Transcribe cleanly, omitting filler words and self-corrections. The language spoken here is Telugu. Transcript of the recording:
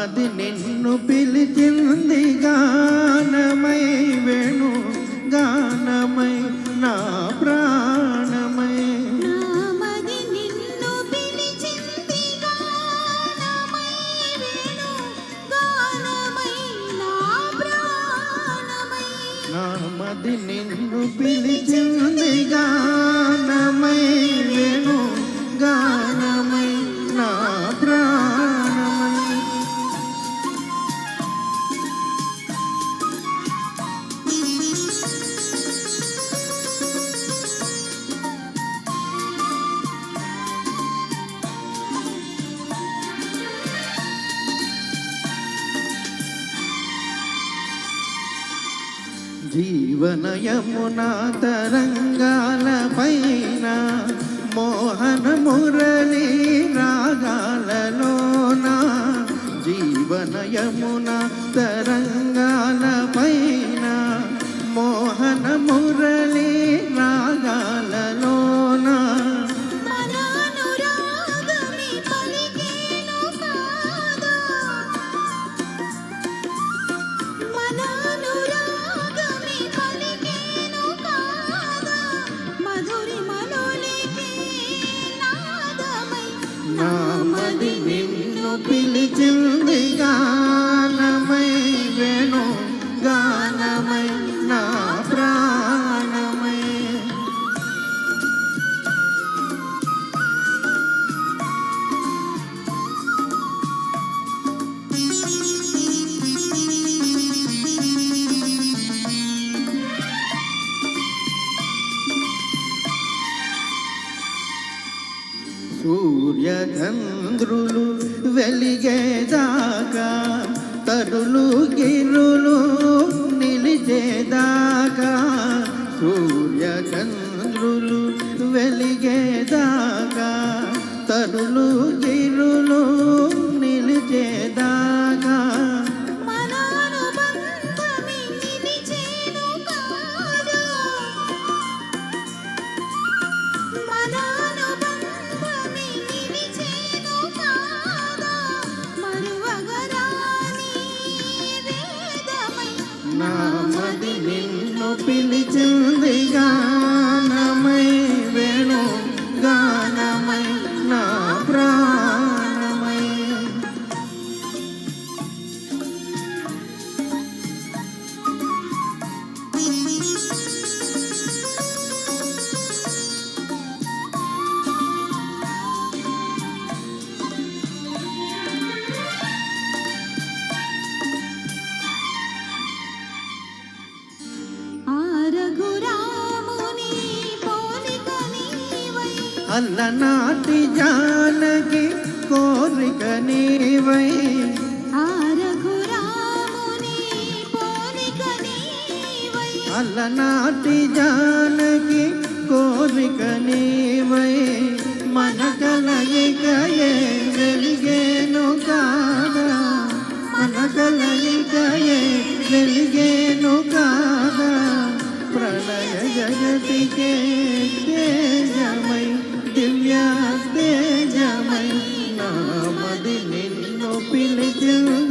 మది నిన్ను పిలిచింది గానమై వేణు గానమై నా ప్రాణమై నా మది నిన్ను పిలిచింది గానమై వేణు గానమై నా ప్రాణమై జీవన యమునా తరంగాల పైన మోహన మురళి రాగాలలోన జీవన యమునా తరంగాల పైన మోహన మురళి రాగాలలోన నా మది నిన్ను పిలిచింది గానమై వేణు గానమై నా ప్రాణమై సూర్యచంద్రులు వెలిగేదాకా తరులు గిరులు నిలిచేదాకా సూర్యచంద్రులు వెలిగేదాకా తరులు గిరులు నిలిచేదాకా నా మది నిన్ను పిలిచింది గానమై వేణు గానమై నా ప్రాణమై అల్లనాటి జానకి కోరిక నీవై అల్లనాటి జానకి కోరిక నీవై మన కలయికయే వెలిగేను కాదా మన కలయికయే వెలిగేను కాదా ప్రళయ జగతికే తేజమై దివ్య తేజమై నా మది నిన్ను పిలిచింది